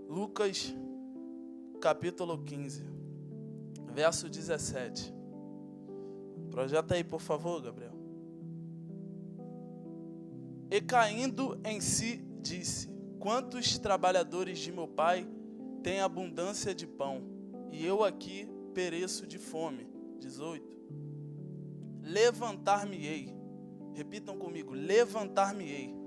Lucas, capítulo 15, verso 17. Projeta aí, por favor, Gabriel. E caindo em si, disse: quantos trabalhadores de meu pai têm abundância de pão, e eu aqui pereço de fome. 18. Levantar-me-ei. Repitam comigo: levantar-me-ei.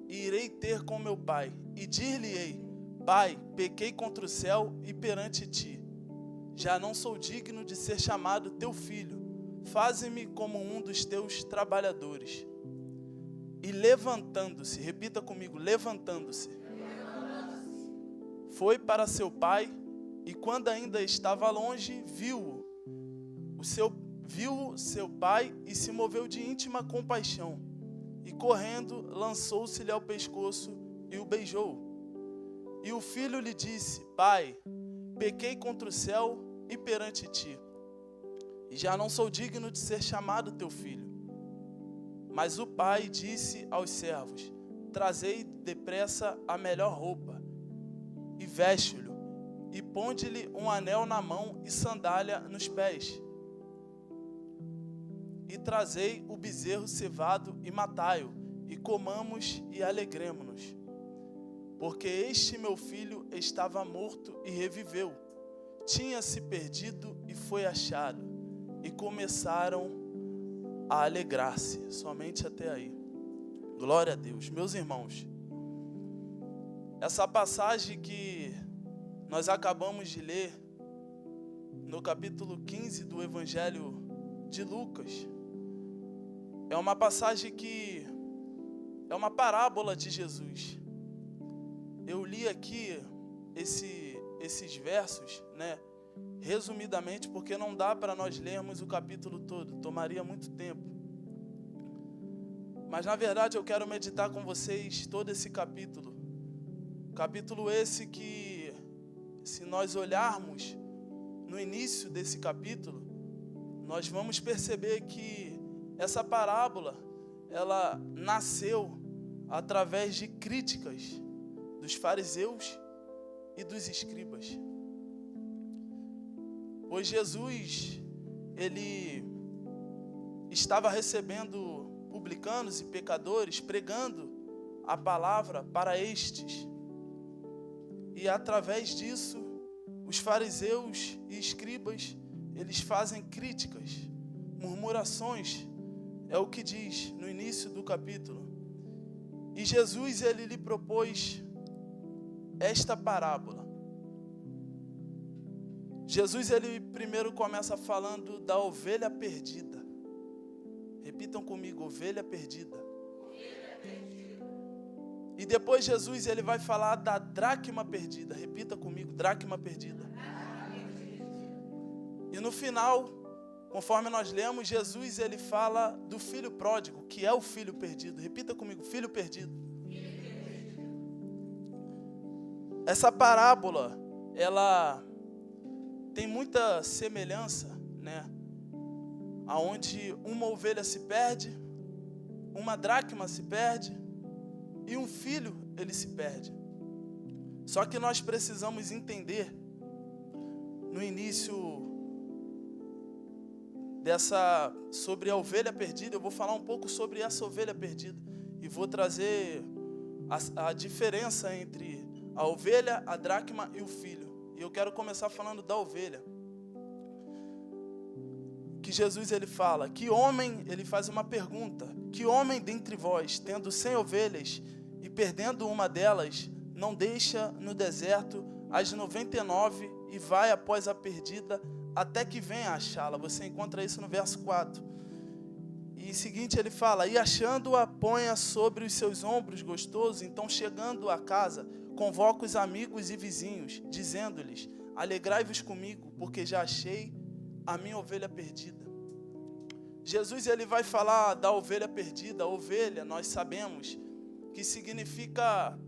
E irei ter com meu pai, e dir-lhe-ei: Pai, pequei contra o céu e perante ti. Já não sou digno de ser chamado teu filho. Faze-me como um dos teus trabalhadores. E levantando-se, repita comigo: levantando-se, foi para seu pai, e quando ainda estava longe, viu seu pai e se moveu de íntima compaixão. E correndo, lançou-se-lhe ao pescoço e o beijou. E o filho lhe disse: Pai, pequei contra o céu e perante ti, e já não sou digno de ser chamado teu filho. Mas o pai disse aos servos: Trazei depressa a melhor roupa, e veste-lhe, e ponde-lhe um anel na mão e sandália nos pés. E trazei o bezerro cevado e matai-o, e comamos e alegremo-nos. Porque este meu filho estava morto e reviveu, tinha-se perdido e foi achado. E começaram a alegrar-se. Somente até aí. Glória a Deus. Meus irmãos, essa passagem que nós acabamos de ler, no capítulo 15 do Evangelho de Lucas, é uma passagem que é uma parábola de Jesus. Eu li aqui esses versos, resumidamente, porque não dá para nós lermos o capítulo todo, tomaria muito tempo. Mas na verdade eu quero meditar com vocês todo esse capítulo. Capítulo esse que, se nós olharmos no início desse capítulo, nós vamos perceber que essa parábola, ela nasceu através de críticas dos fariseus e dos escribas. Pois Jesus, ele estava recebendo publicanos e pecadores, pregando a palavra para estes. E através disso, os fariseus e escribas, eles fazem críticas, murmurações, é o que diz no início do capítulo. E Jesus, ele lhe propôs esta parábola. Jesus, ele primeiro começa falando da ovelha perdida. Repitam comigo: ovelha perdida. Ovelha perdida. E depois Jesus, ele vai falar da dracma perdida. Repita comigo: dracma perdida. E no final, conforme nós lemos, Jesus, ele fala do filho pródigo, que é o filho perdido. Repita comigo: filho perdido. Essa parábola, ela tem muita semelhança, aonde uma ovelha se perde, uma dracma se perde e um filho, ele se perde. Só que nós precisamos entender, no início sobre a ovelha perdida, eu vou falar um pouco sobre essa ovelha perdida e vou trazer a diferença entre a ovelha, a dracma e o filho. E eu quero começar falando da ovelha. Que Jesus, ele fala: que homem, ele faz uma pergunta: que homem dentre vós, tendo 100 ovelhas e perdendo uma delas, não deixa no deserto as 99 e vai após a perdida até que venha achá-la? Você encontra isso no verso 4. E em seguinte ele fala: e achando-a, põe-a sobre os seus ombros gostosos. Então, chegando a casa, convoca os amigos e vizinhos, dizendo-lhes: alegrai-vos comigo, porque já achei a minha ovelha perdida. Jesus, ele vai falar da ovelha perdida. A ovelha, nós sabemos que significa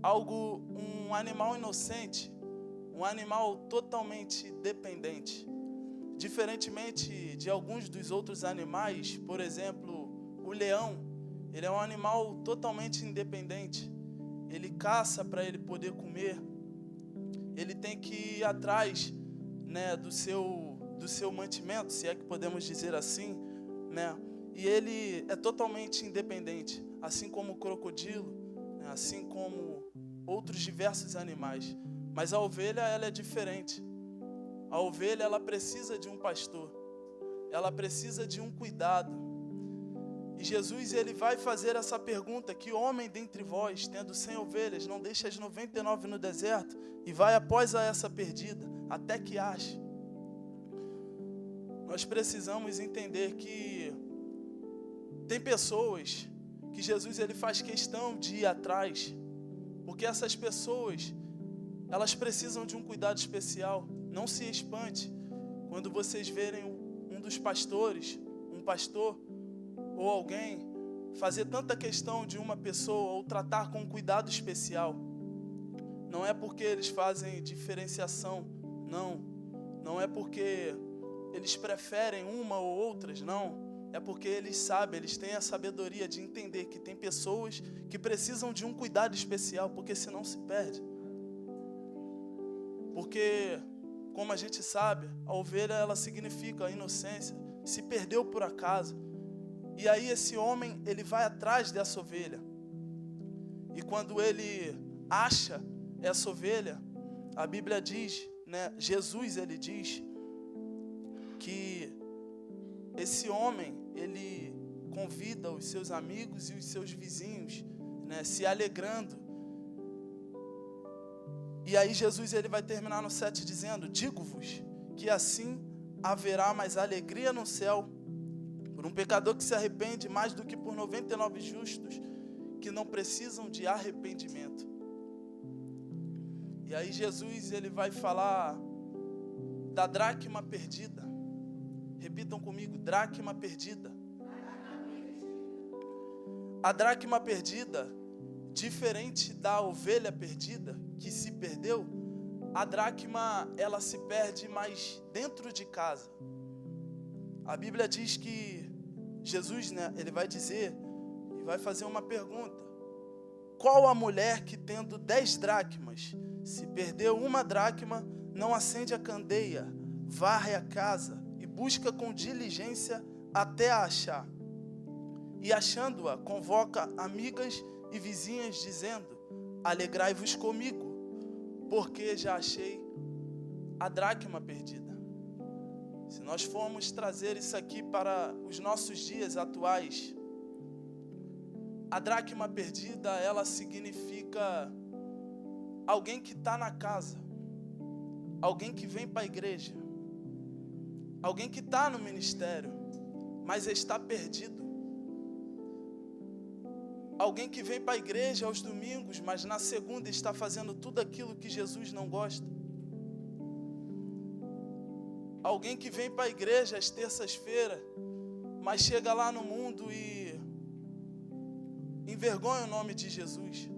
algo, um animal inocente, um animal totalmente dependente. Diferentemente de alguns dos outros animais, por exemplo, o leão, ele é um animal totalmente independente. ele caça para ele poder comer, ele tem que ir atrás, né, do seu mantimento, se é que podemos dizer assim, né? E ele é totalmente independente, assim como o crocodilo, né, assim como outros diversos animais. Mas a ovelha, ela é diferente. A ovelha, ela precisa de um pastor, ela precisa de um cuidado. E Jesus, ele vai fazer essa pergunta: que homem dentre vós, tendo 100 ovelhas, não deixa as 99 no deserto e vai após a essa perdida, até que ache? Nós precisamos entender que tem pessoas que Jesus, ele faz questão de ir atrás, porque essas pessoas, elas precisam de um cuidado especial. Não se espante quando vocês verem um dos pastores, um pastor ou alguém fazer tanta questão de uma pessoa ou tratar com cuidado especial. Não é porque eles fazem diferenciação, não é porque eles preferem uma ou outras, não. É porque eles sabem, eles têm a sabedoria de entender que tem pessoas que precisam de um cuidado especial, porque senão se perde. Porque, como a gente sabe, a ovelha, ela significa a inocência, se perdeu por acaso. E aí esse homem, ele vai atrás dessa ovelha. E quando ele acha essa ovelha, a Bíblia diz, né, Jesus, ele diz que esse homem, ele convida os seus amigos e os seus vizinhos, né, se alegrando. E aí Jesus, ele vai terminar no 7 dizendo: digo-vos que assim haverá mais alegria no céu por um pecador que se arrepende mais do que por 99 justos que não precisam de arrependimento. E aí Jesus, ele vai falar da dracma perdida. Repitam comigo: dracma perdida. A dracma perdida, diferente da ovelha perdida, que se perdeu, a dracma, ela se perde mais dentro de casa. A Bíblia diz que Jesus, né, ele vai dizer e vai fazer uma pergunta: qual a mulher que tendo 10 dracmas, se perdeu uma dracma, não acende a candeia, varre a casa e busca com diligência até a achar? E achando-a, convoca amigas e vizinhas, dizendo: alegrai-vos comigo, porque já achei a dracma perdida. Se nós formos trazer isso aqui para os nossos dias atuais, a dracma perdida, ela significa alguém que está na casa, alguém que vem para a igreja, alguém que está no ministério, mas está perdido. Alguém que vem para a igreja aos domingos, mas na segunda está fazendo tudo aquilo que Jesus não gosta. Alguém que vem para a igreja às terças-feiras, mas chega lá no mundo e envergonha o nome de Jesus.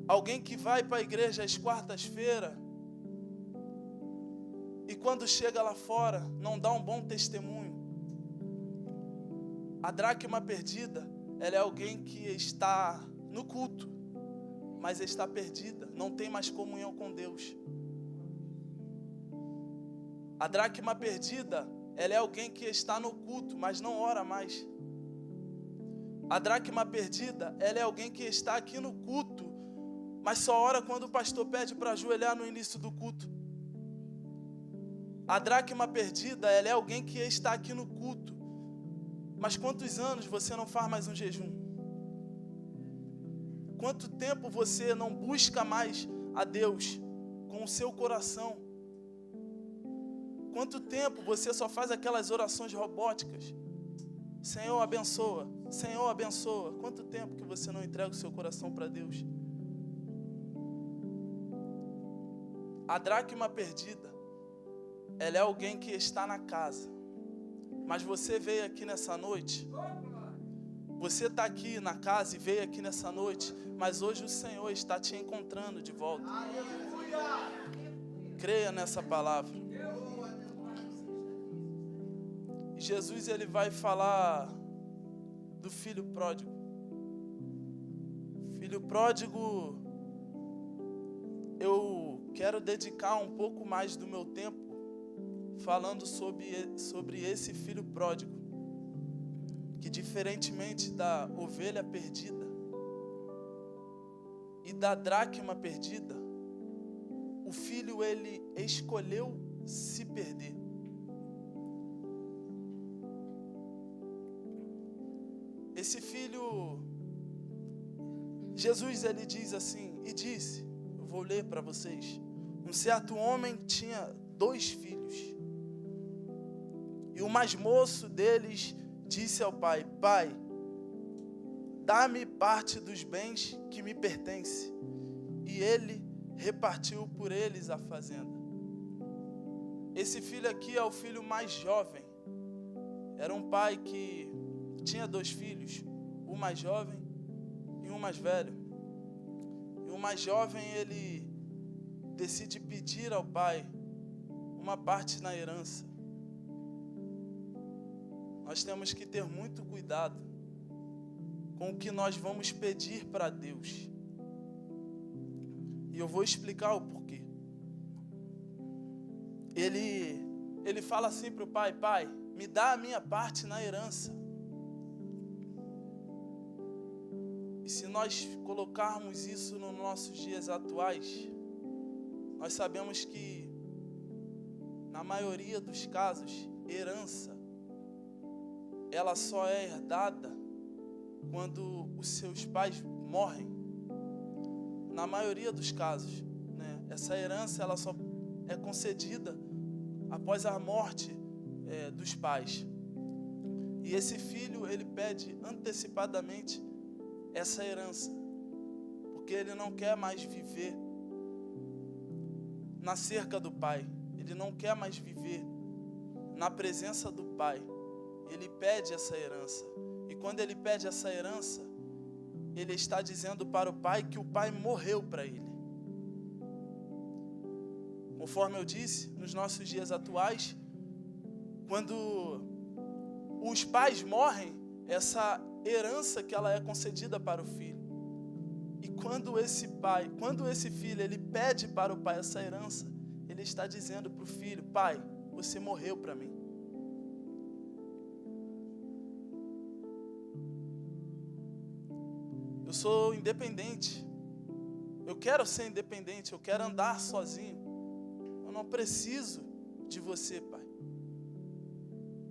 Alguém que vai para a igreja às quartas-feiras e quando chega lá fora não dá um bom testemunho. A dracma perdida, ela é alguém que está no culto, mas está perdida, não tem mais comunhão com Deus. A dracma perdida, ela é alguém que está no culto, mas não ora mais. A dracma perdida, ela é alguém que está aqui no culto, mas só ora quando o pastor pede para ajoelhar no início do culto. A dracma perdida, ela é alguém que está aqui no culto, mas quantos anos você não faz mais um jejum? Quanto tempo você não busca mais a Deus com o seu coração? Quanto tempo você só faz aquelas orações robóticas? Senhor, abençoa. Senhor, abençoa. Quanto tempo que você não entrega o seu coração para Deus? A dracma perdida, ela é alguém que está na casa. Mas você veio aqui nessa noite, você está aqui na casa e veio aqui nessa noite, mas hoje o Senhor está te encontrando de volta. Creia nessa palavra. E Jesus, ele vai falar do filho pródigo. Filho pródigo, eu quero dedicar um pouco mais do meu tempo falando sobre esse filho pródigo, que diferentemente da ovelha perdida e da dracma perdida, o filho ele escolheu se perder. Esse filho, Jesus ele diz assim, e disse, eu vou ler para vocês, um certo homem tinha 2 filhos, e o mais moço deles disse ao pai, pai, dá-me parte dos bens que me pertence, e ele repartiu por eles a fazenda. Esse filho aqui é o filho mais jovem, era um pai que tinha 2 filhos, o mais jovem e um mais velho. E o mais jovem, ele decide pedir ao pai uma parte na herança. Nós temos que ter muito cuidado com o que nós vamos pedir para Deus. E eu vou explicar o porquê. Ele fala assim para o pai, pai, me dá a minha parte na herança. E se nós colocarmos isso nos nossos dias atuais, nós sabemos que, na maioria dos casos, herança, ela só é herdada quando os seus pais morrem. Na maioria dos casos, né? Essa herança ela só é concedida após a morte dos pais. E esse filho, ele pede antecipadamente essa herança, porque ele não quer mais viver na cerca do pai, ele não quer mais viver na presença do pai. Ele pede essa herança, e quando ele pede essa herança, ele está dizendo para o pai que o pai morreu para ele. Conforme eu disse, nos nossos dias atuais, quando os pais morrem, essa herança que ela é concedida para o filho. E quando esse filho, ele pede para o pai essa herança, ele está dizendo para o filho, pai, você morreu para mim. Eu sou independente. Eu quero ser independente, eu quero andar sozinho. Eu não preciso de você, pai.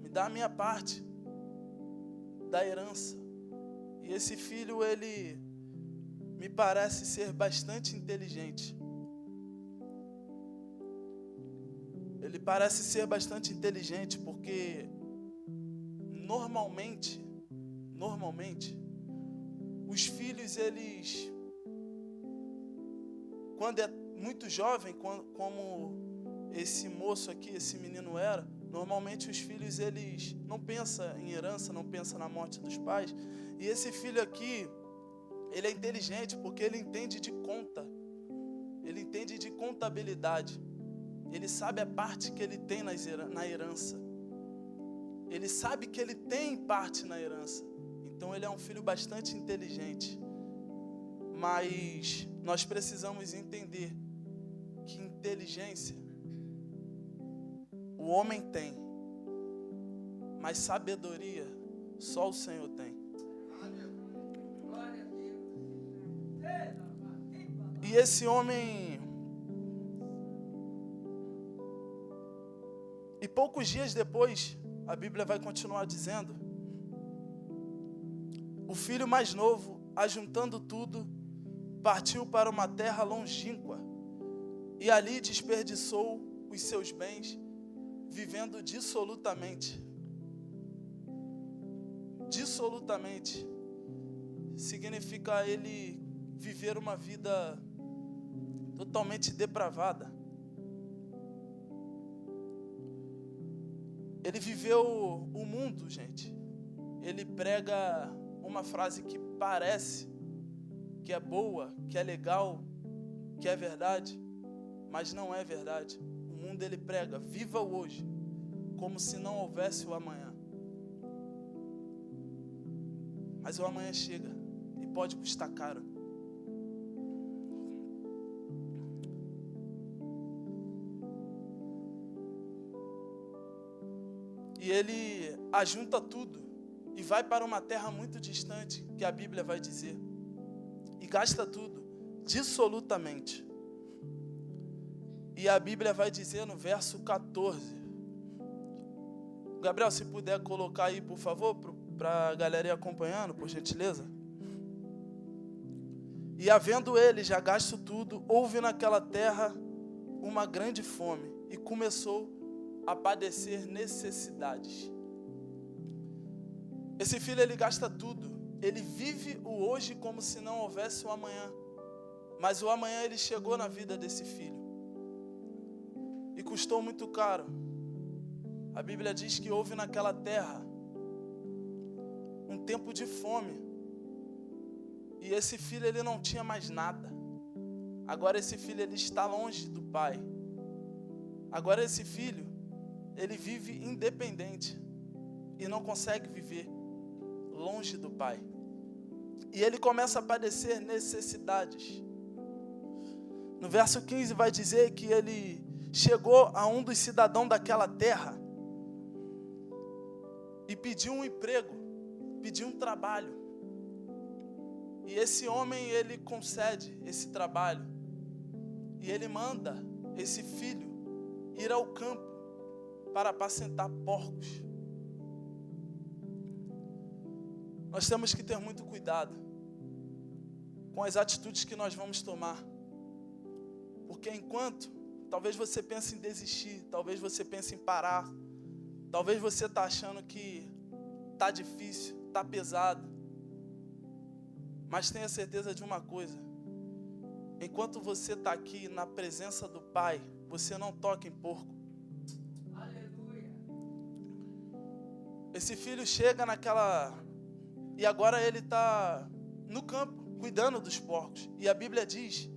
Me dá a minha parte da herança. E esse filho, ele me parece ser bastante inteligente. Ele parece ser bastante inteligente porque normalmente, os filhos, eles, quando é muito jovem, como esse moço aqui, esse menino era, normalmente os filhos, eles não pensam em herança, não pensam na morte dos pais. E esse filho aqui, ele é inteligente porque ele entende de conta. Ele entende de contabilidade. Ele sabe a parte que ele tem na herança. Ele sabe que ele tem parte na herança. Então ele é um filho bastante inteligente. Mas nós precisamos entender que inteligência o homem tem, mas sabedoria só o Senhor tem. E esse homem, e poucos dias depois, a Bíblia vai continuar dizendo, o filho mais novo, ajuntando tudo, partiu para uma terra longínqua e ali desperdiçou os seus bens, vivendo dissolutamente. Dissolutamente significa ele viver uma vida totalmente depravada. Ele viveu o mundo, gente. Ele prega uma frase que parece que é boa, que é legal, que é verdade, mas não é verdade. O mundo, ele prega, viva o hoje, como se não houvesse o amanhã. Mas o amanhã chega e pode custar caro. E ele ajunta tudo e vai para uma terra muito distante, que a Bíblia vai dizer, e gasta tudo, dissolutamente. E a Bíblia vai dizer no verso 14. Gabriel, se puder colocar aí, por favor, para a galera ir acompanhando, por gentileza. E havendo ele já gasto tudo, houve naquela terra uma grande fome, e começou a padecer necessidades. Esse filho, ele gasta tudo, ele vive o hoje como se não houvesse o amanhã, mas o amanhã ele chegou na vida desse filho, e custou muito caro. A Bíblia diz que houve naquela terra um tempo de fome, e esse filho, ele não tinha mais nada. Agora esse filho, ele está longe do pai. Agora esse filho, ele vive independente e não consegue viver longe do pai. E ele começa a padecer necessidades. No verso 15 vai dizer que ele chegou a um dos cidadãos daquela terra e pediu um emprego, pediu um trabalho. E esse homem, ele concede esse trabalho. E ele manda esse filho ir ao campo para apacentar porcos. Nós temos que ter muito cuidado com as atitudes que nós vamos tomar. Porque enquanto, talvez você pense em desistir, talvez você pense em parar, talvez você está achando que está difícil, está pesado. Mas tenha certeza de uma coisa: enquanto você está aqui na presença do Pai, você não toca em porco. Aleluia. Esse filho chega naquela... E agora ele está no campo, cuidando dos porcos. E a Bíblia diz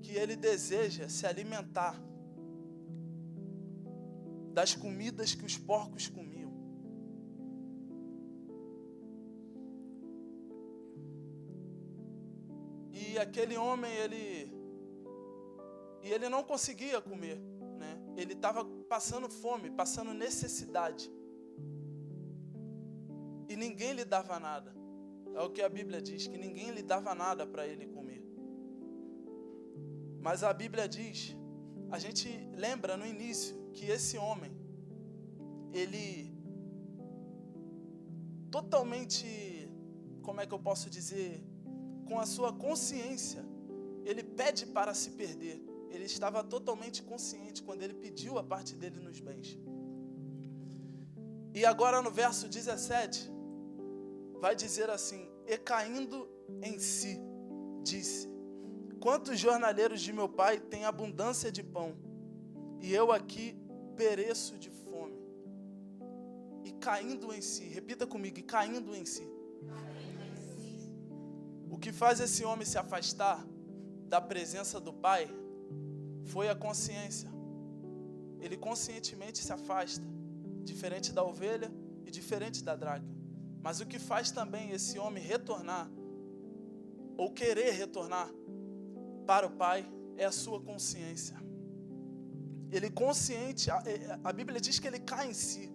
que ele deseja se alimentar das comidas que os porcos comiam. E aquele homem, ele não conseguia comer, né? Ele estava passando fome, passando necessidade. E ninguém lhe dava nada. É o que a Bíblia diz, que ninguém lhe dava nada para ele comer. Mas a Bíblia diz, a gente lembra no início, que esse homem, ele totalmente, como é que eu posso dizer, com a sua consciência, ele pede para se perder. Ele estava totalmente consciente quando ele pediu a parte dele nos bens. E agora no verso 17, vai dizer assim: e caindo em si, disse: quantos jornaleiros de meu pai têm abundância de pão, e eu aqui pereço de fome. E caindo em si, repita comigo, e caindo em si. O que faz esse homem se afastar da presença do pai foi a consciência. Ele conscientemente se afasta, diferente da ovelha e diferente da dracma. Mas o que faz também esse homem retornar, ou querer retornar para o pai, é a sua consciência. Ele consciente, a Bíblia diz que ele cai em si.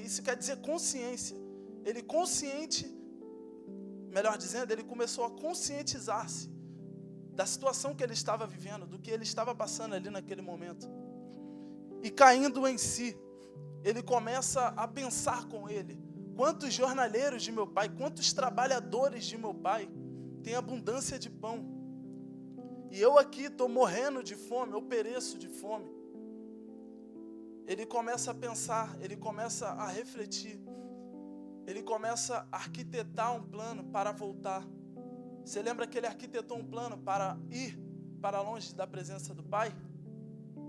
Isso quer dizer consciência. Ele consciente, melhor dizendo, ele começou a conscientizar-se da situação que ele estava vivendo, do que ele estava passando ali naquele momento. E caindo em si, ele começa a pensar com ele: quantos jornaleiros de meu pai, quantos trabalhadores de meu pai têm abundância de pão, e eu aqui estou morrendo de fome, eu pereço de fome. Ele começa a pensar, ele começa a refletir, ele começa a arquitetar um plano para voltar. Você lembra que ele arquitetou um plano para ir para longe da presença do pai?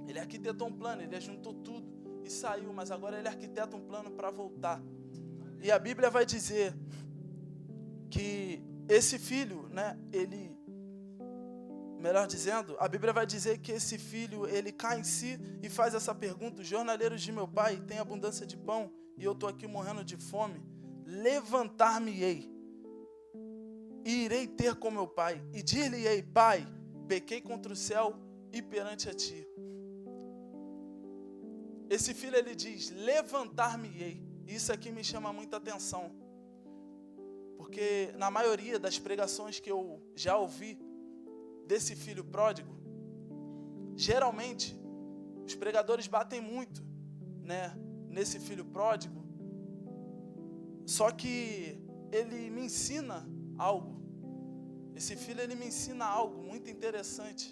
Ele arquitetou um plano, ele juntou tudo e saiu, mas agora ele arquiteta um plano para voltar. E a Bíblia vai dizer que esse filho, né, melhor dizendo, a Bíblia vai dizer que esse filho, ele cai em si e faz essa pergunta: os jornaleiros de meu pai têm abundância de pão e eu estou aqui morrendo de fome. Levantar-me-ei e irei ter com meu pai, e dir-lhe-ei: pai, pequei contra o céu e perante a ti. esse filho ele diz, levantar-me-ei. Isso aqui me chama muita atenção, porque na maioria das pregações que eu já ouvi desse filho pródigo, geralmente os pregadores batem muito, né, nesse filho pródigo, só que ele me ensina algo. Esse filho ele me ensina algo muito interessante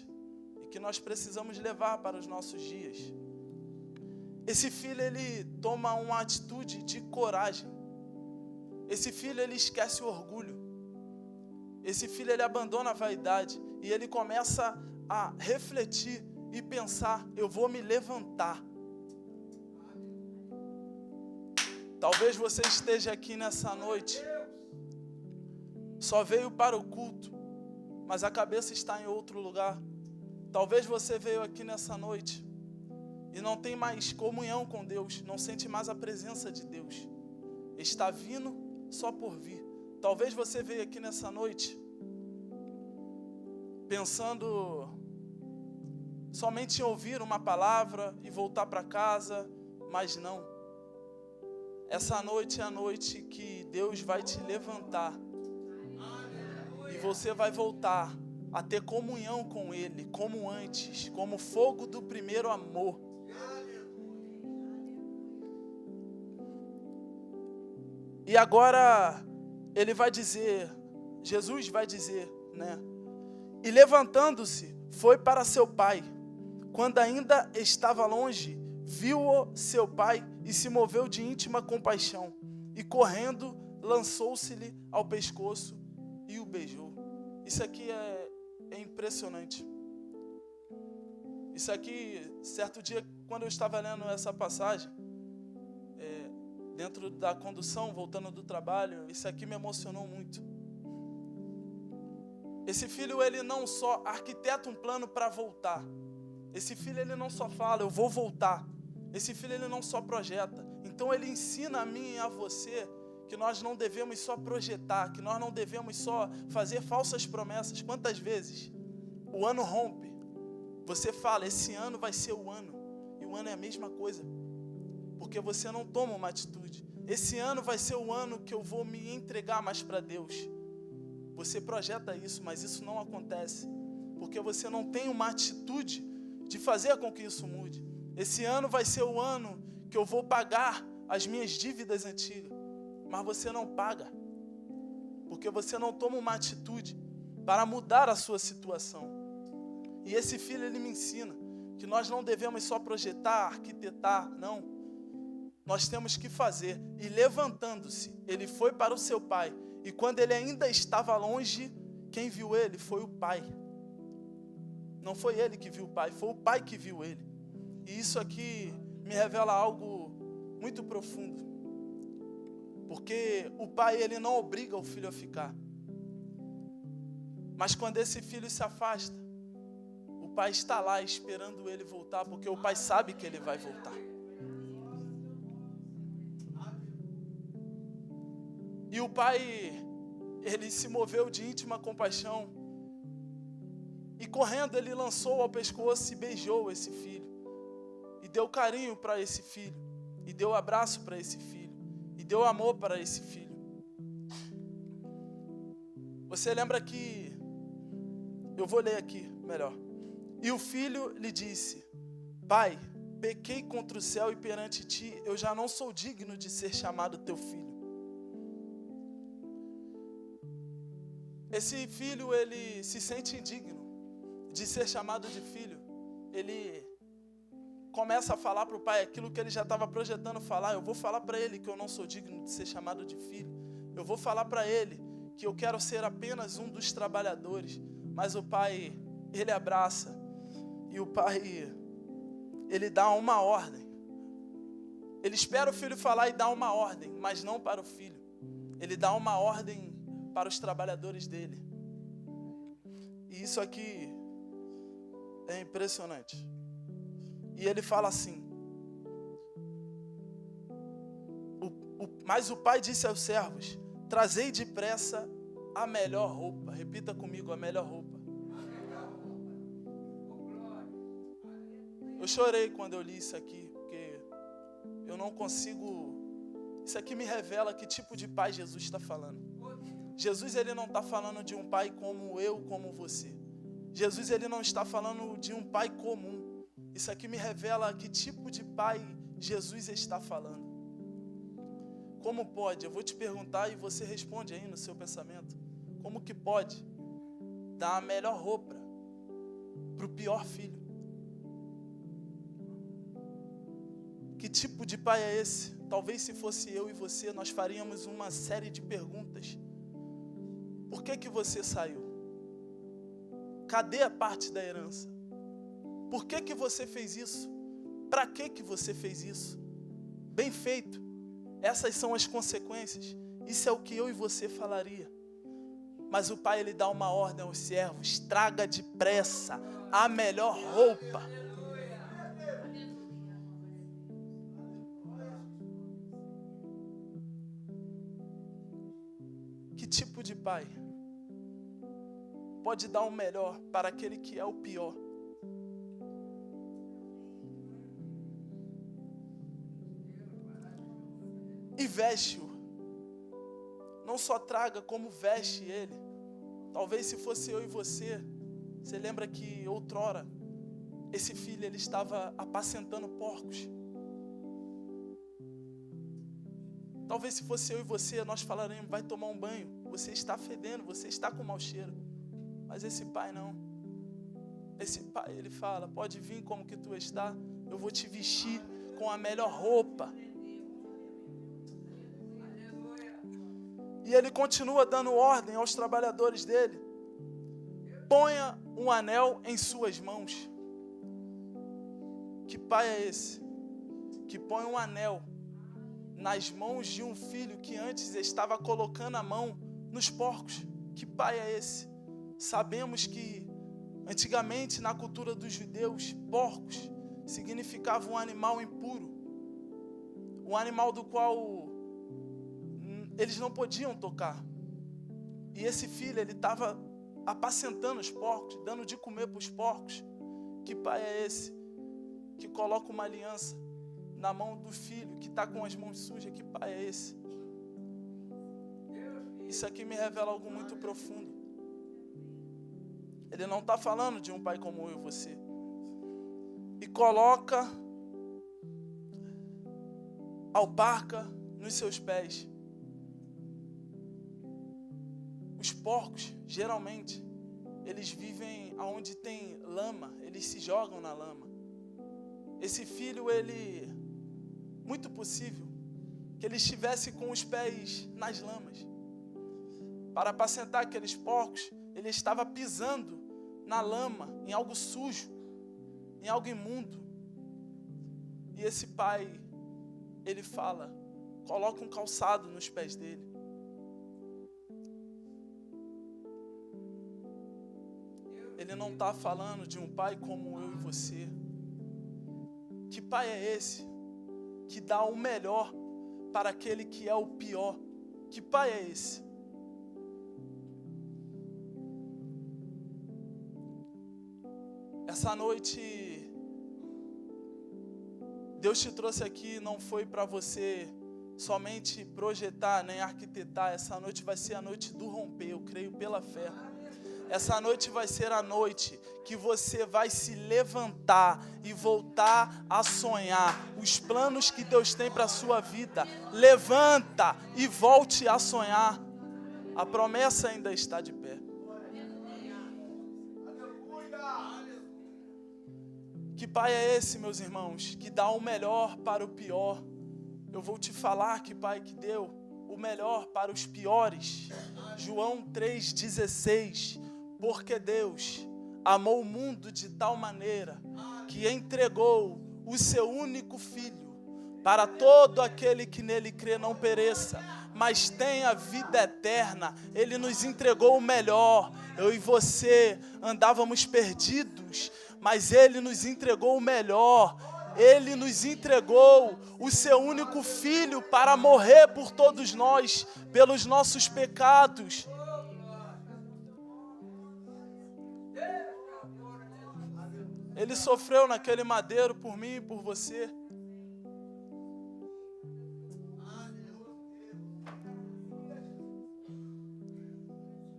e que nós precisamos levar para os nossos dias. Esse filho ele toma uma atitude de coragem. Esse filho ele esquece o orgulho. Esse filho ele abandona a vaidade e ele começa a refletir e pensar, eu vou me levantar. Talvez você esteja aqui nessa noite, só veio para o culto, mas a cabeça está em outro lugar. Talvez você veio aqui nessa noite e não tem mais comunhão com Deus, não sente mais a presença de Deus. Está vindo só por vir. Talvez você veio aqui nessa noite pensando somente em ouvir uma palavra e voltar para casa, mas não. Essa noite é a noite que Deus vai te levantar e você vai voltar a ter comunhão com Ele, como antes, como fogo do primeiro amor. E agora ele vai dizer, Jesus vai dizer, né? E levantando-se, foi para seu pai. Quando ainda estava longe, viu-o seu pai e se moveu de íntima compaixão. E correndo, lançou-se-lhe ao pescoço e o beijou. Isso aqui é impressionante. Isso aqui, certo dia, quando eu estava lendo essa passagem, dentro da condução, voltando do trabalho, isso aqui me emocionou muito. Esse filho, ele não só arquiteta um plano para voltar. Esse filho, ele não só fala, eu vou voltar. Esse filho, ele não só projeta. Então, ele ensina a mim e a você que nós não devemos só projetar, que nós não devemos só fazer falsas promessas. Quantas vezes o ano rompe? Você fala, esse ano vai ser o ano. E o ano é a mesma coisa. Porque você não toma uma atitude. Esse ano vai ser o ano que eu vou me entregar mais para Deus. Você projeta isso, mas isso não acontece. Porque você não tem uma atitude de fazer com que isso mude. Esse ano vai ser o ano que eu vou pagar as minhas dívidas antigas. Mas você não paga. Porque você não toma uma atitude para mudar a sua situação. E esse filho, ele me ensina que nós não devemos só projetar, arquitetar, não. Nós temos que fazer. E levantando-se, ele foi para o seu pai. E quando ele ainda estava longe, quem viu ele foi o pai. Não foi ele que viu o pai, foi o pai que viu ele. E isso aqui me revela algo muito profundo. Porque o pai, ele não obriga o filho a ficar. Mas quando esse filho se afasta, o pai está lá esperando ele voltar, porque o pai sabe que ele vai voltar. E o pai, ele se moveu de íntima compaixão. E correndo, ele lançou ao pescoço e beijou esse filho. E deu carinho para esse filho. E deu abraço para esse filho. E deu amor para esse filho. Você lembra que... Eu vou ler aqui, melhor. E o filho lhe disse, pai, pequei contra o céu e perante ti, eu já não sou digno de ser chamado teu filho. Esse filho, ele se sente indigno de ser chamado de filho. Ele começa a falar para o pai aquilo que ele já estava projetando falar. Eu vou falar para ele que eu não sou digno de ser chamado de filho. Eu vou falar para ele que eu quero ser apenas um dos trabalhadores. Mas o pai, ele abraça. E o pai, ele dá uma ordem. Ele espera o filho falar e dá uma ordem, mas não para o filho. Ele dá uma ordem para os trabalhadores dele. E isso aqui é impressionante. E ele fala assim, mas o pai disse aos servos, trazei depressa a melhor roupa. Repita comigo, a melhor roupa. Eu chorei quando eu li isso aqui, porque eu não consigo... Isso aqui me revela que tipo de pai Jesus está falando. Jesus, ele não está falando de um pai como eu, como você. Jesus, ele não está falando de um pai comum. Isso aqui me revela que tipo de pai Jesus está falando. Como pode? Eu vou te perguntar e você responde aí no seu pensamento. Como que pode dar a melhor roupa para o pior filho? Que tipo de pai é esse? Talvez se fosse eu e você, nós faríamos uma série de perguntas. Por que você saiu? Cadê a parte da herança? Por que você fez isso? Para que você fez isso? Bem feito. Essas são as consequências. Isso é o que eu e você falaria. Mas o pai, ele dá uma ordem aos servos: traga depressa a melhor roupa. Que tipo de pai pode dar o melhor para aquele que é o pior? E veste-o. Não só traga, como veste ele. Talvez se fosse eu e você lembra que outrora esse filho, ele estava apacentando porcos. Talvez se fosse eu e você, nós falaremos: vai tomar um banho, você está fedendo, você está com mau cheiro. Mas esse pai não. Esse pai, ele fala: pode vir como que tu está, eu vou te vestir com a melhor roupa. E ele continua dando ordem aos trabalhadores dele: ponha um anel em suas mãos. Que pai é esse que põe um anel nas mãos de um filho que antes estava colocando a mão nos porcos? Que pai é esse? Sabemos que antigamente na cultura dos judeus, porcos significava um animal impuro, um animal do qual eles não podiam tocar. E esse filho, ele estava apacentando os porcos, dando de comer para os porcos. Que pai é esse que coloca uma aliança na mão do filho que está com as mãos sujas? Que pai é esse? Isso aqui me revela algo muito profundo. Ele não está falando de um pai como eu e você. E coloca alparca nos seus pés. Os porcos, geralmente, eles vivem onde tem lama, eles se jogam na lama. Esse filho, ele, muito possível, que ele estivesse com os pés nas lamas. Para apacentar aqueles porcos, ele estava pisando na lama, em algo sujo, em algo imundo. E esse pai, ele fala: coloca um calçado nos pés dele. Ele não está falando de um pai como eu e você. Que pai é esse que dá o melhor para aquele que é o pior? Que pai é esse? Essa noite, Deus te trouxe aqui, não foi para você somente projetar, nem arquitetar. Essa noite vai ser a noite do romper, eu creio pela fé. Essa noite vai ser a noite que você vai se levantar e voltar a sonhar os planos que Deus tem para a sua vida. Levanta e volte a sonhar. A promessa ainda está de pé. Que pai é esse, meus irmãos, que dá o melhor para o pior? Eu vou te falar que pai que deu o melhor para os piores. João 3,16. Porque Deus amou o mundo de tal maneira que entregou o seu único Filho, para todo aquele que nele crê não pereça, mas tenha vida eterna. Ele nos entregou o melhor. Eu e você andávamos perdidos, mas Ele nos entregou o melhor. Ele nos entregou o seu único Filho para morrer por todos nós, pelos nossos pecados. Ele sofreu naquele madeiro por mim e por você.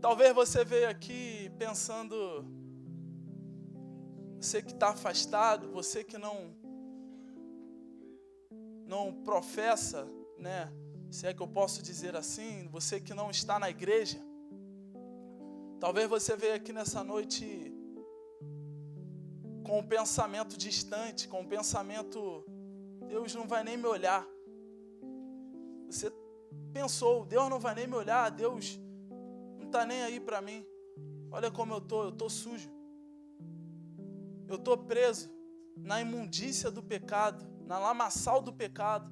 Talvez você veio aqui pensando, você que está afastado, você que não professa, né? Se é que eu posso dizer assim, você que não está na igreja. Talvez você veio aqui nessa noite com um pensamento distante, com um pensamento, Deus não vai nem me olhar. Você pensou, Deus não vai nem me olhar, Deus não está nem aí para mim. Olha como eu estou sujo. Eu estou preso na imundícia do pecado, na lamaçal do pecado.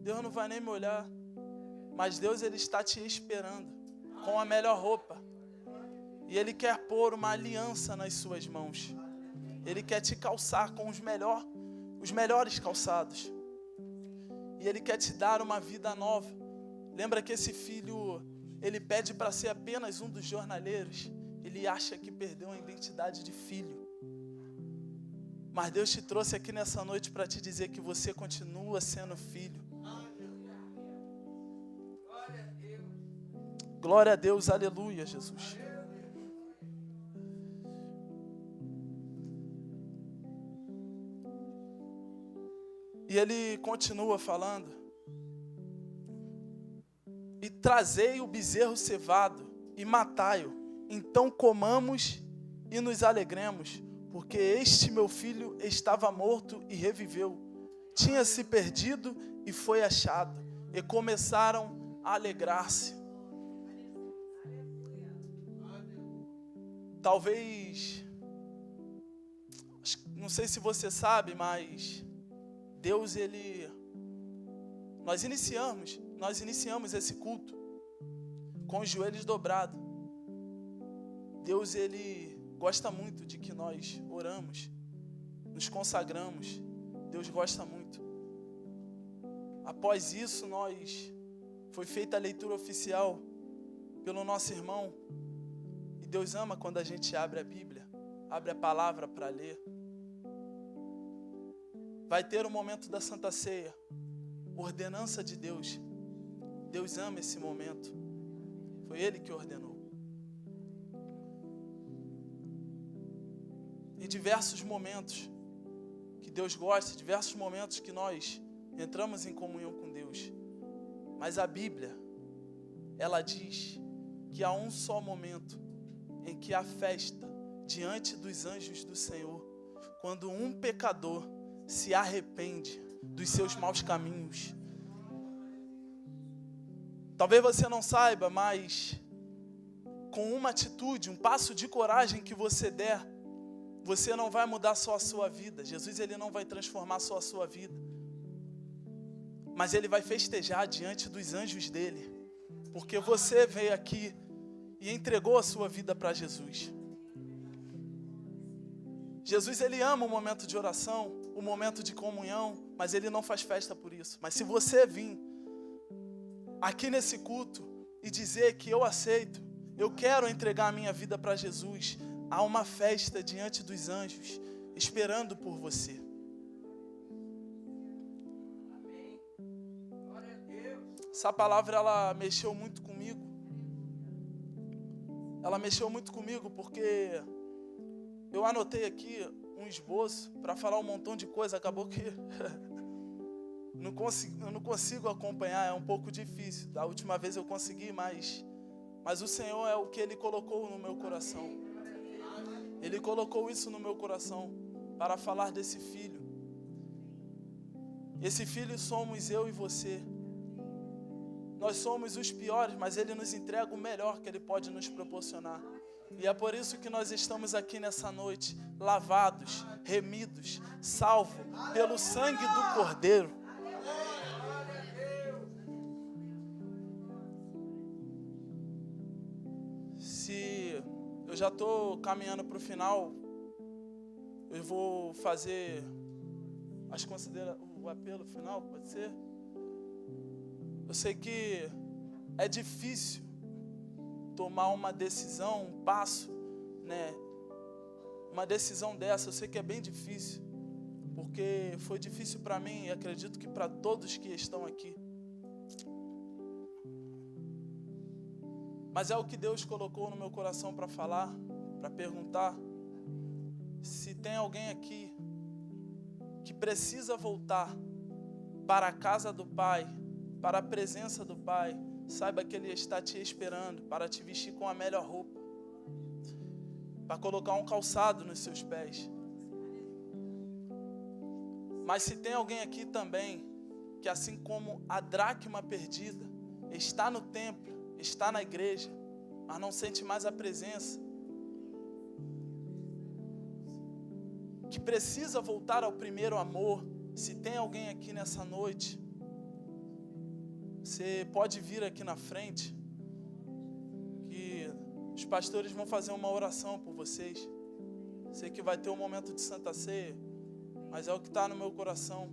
Deus não vai nem me olhar. Mas Deus, Ele está te esperando com a melhor roupa. E Ele quer pôr uma aliança nas suas mãos. Ele quer te calçar com os melhores calçados. E Ele quer te dar uma vida nova. Lembra que esse filho, ele pede para ser apenas um dos jornaleiros. Ele acha que perdeu a identidade de filho. Mas Deus te trouxe aqui nessa noite para te dizer que você continua sendo filho. Glória a Deus, aleluia, Jesus. E ele continua falando. E trazei o bezerro cevado e matai-o. Então comamos e nos alegremos, porque este meu filho estava morto e reviveu. Tinha se perdido e foi achado. E começaram a alegrar-se. Talvez, não sei se você sabe, mas Deus, nós iniciamos esse culto com os joelhos dobrados. Deus, Ele gosta muito de que nós oramos, nos consagramos. Deus gosta muito. Após isso, foi feita a leitura oficial pelo nosso irmão. E Deus ama quando a gente abre a Bíblia, abre a palavra para ler. Vai ter o momento da Santa Ceia, ordenança de Deus. Deus ama esse momento. Foi Ele que ordenou. E diversos momentos que Deus gosta, diversos momentos que nós entramos em comunhão com Deus. Mas a Bíblia, ela diz que há um só momento em que há festa diante dos anjos do Senhor, quando um pecador se arrepende dos seus maus caminhos. Talvez você não saiba, mas com uma atitude, um passo de coragem que você der, você não vai mudar só a sua vida. Jesus, Ele não vai transformar só a sua vida, mas Ele vai festejar diante dos anjos dEle, porque você veio aqui e entregou a sua vida para Jesus. Jesus, Ele ama o momento de oração, o momento de comunhão, mas Ele não faz festa por isso. Mas se você vir aqui nesse culto e dizer que eu aceito, eu quero entregar a minha vida para Jesus, há uma festa diante dos anjos, esperando por você. Essa palavra, ela mexeu muito comigo. Ela mexeu muito comigo porque eu anotei aqui um esboço para falar um montão de coisa. Acabou que eu não consigo acompanhar, é um pouco difícil. Da última vez eu consegui, mas o Senhor é o que Ele colocou no meu coração. Ele colocou isso no meu coração para falar desse filho. Esse filho somos eu e você. Nós somos os piores, mas Ele nos entrega o melhor que Ele pode nos proporcionar. E é por isso que nós estamos aqui nessa noite, lavados, remidos, salvos pelo sangue do Cordeiro. Se eu já estou caminhando para o final, eu vou fazer o apelo final, pode ser? Eu sei que é difícil tomar uma decisão, um passo, né? Uma decisão dessa, eu sei que é bem difícil, porque foi difícil para mim e acredito que para todos que estão aqui. Mas é o que Deus colocou no meu coração para falar, para perguntar. Se tem alguém aqui que precisa voltar para a casa do Pai, para a presença do Pai, saiba que Ele está te esperando para te vestir com a melhor roupa, para colocar um calçado nos seus pés. Mas se tem alguém aqui também que, assim como a dracma perdida, está no templo, está na igreja, mas não sente mais a presença, que precisa voltar ao primeiro amor, se tem alguém aqui nessa noite, você pode vir aqui na frente, que os pastores vão fazer uma oração por vocês. Sei que vai ter um momento de Santa Ceia, mas é o que está no meu coração.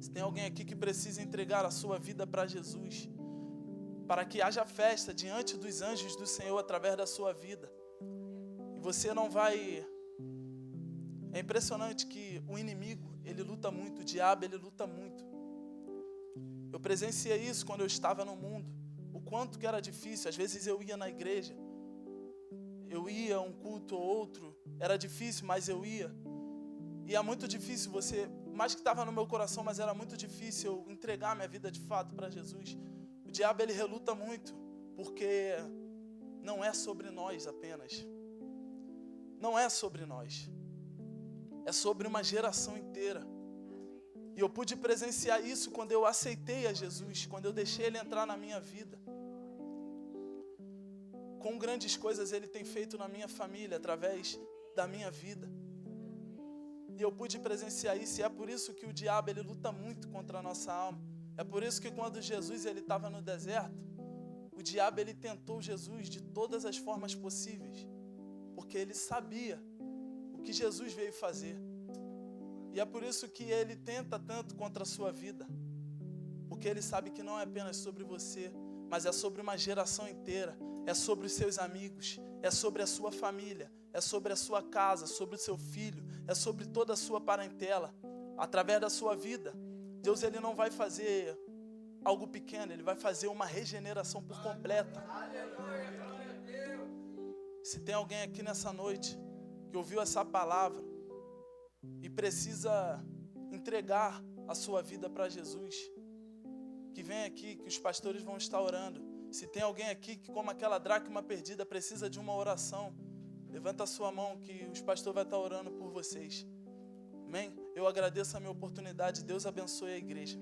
Se tem alguém aqui que precisa entregar a sua vida para Jesus, para que haja festa diante dos anjos do Senhor através da sua vida, e você não vai... É impressionante que o inimigo, ele luta muito, o diabo, ele luta muito. Eu presenciei isso quando eu estava no mundo, o quanto que era difícil. Às vezes eu ia na igreja, eu ia um culto ou outro, era difícil, mas eu ia. E é muito difícil você, mais que estava no meu coração, mas era muito difícil eu entregar minha vida de fato para Jesus. O diabo, ele reluta muito, porque não é sobre nós apenas. Não é sobre nós. É sobre uma geração inteira. E eu pude presenciar isso quando eu aceitei a Jesus, quando eu deixei Ele entrar na minha vida. Quão grandes coisas Ele tem feito na minha família, através da minha vida. E eu pude presenciar isso, e é por isso que o diabo, ele luta muito contra a nossa alma. É por isso que quando Jesus, ele estava no deserto, o diabo, ele tentou Jesus de todas as formas possíveis, porque ele sabia o que Jesus veio fazer. E é por isso que ele tenta tanto contra a sua vida, porque ele sabe que não é apenas sobre você, mas é sobre uma geração inteira, é sobre os seus amigos, é sobre a sua família, é sobre a sua casa, sobre o seu filho, é sobre toda a sua parentela. Através da sua vida, Deus, ele não vai fazer algo pequeno, ele vai fazer uma regeneração por completa. Se tem alguém aqui nessa noite que ouviu essa palavra e precisa entregar a sua vida para Jesus, que vem aqui, que os pastores vão estar orando. Se tem alguém aqui que, como aquela dracma perdida, precisa de uma oração, levanta a sua mão que os pastores vão estar orando por vocês. Amém? Eu agradeço a minha oportunidade. Deus abençoe a igreja.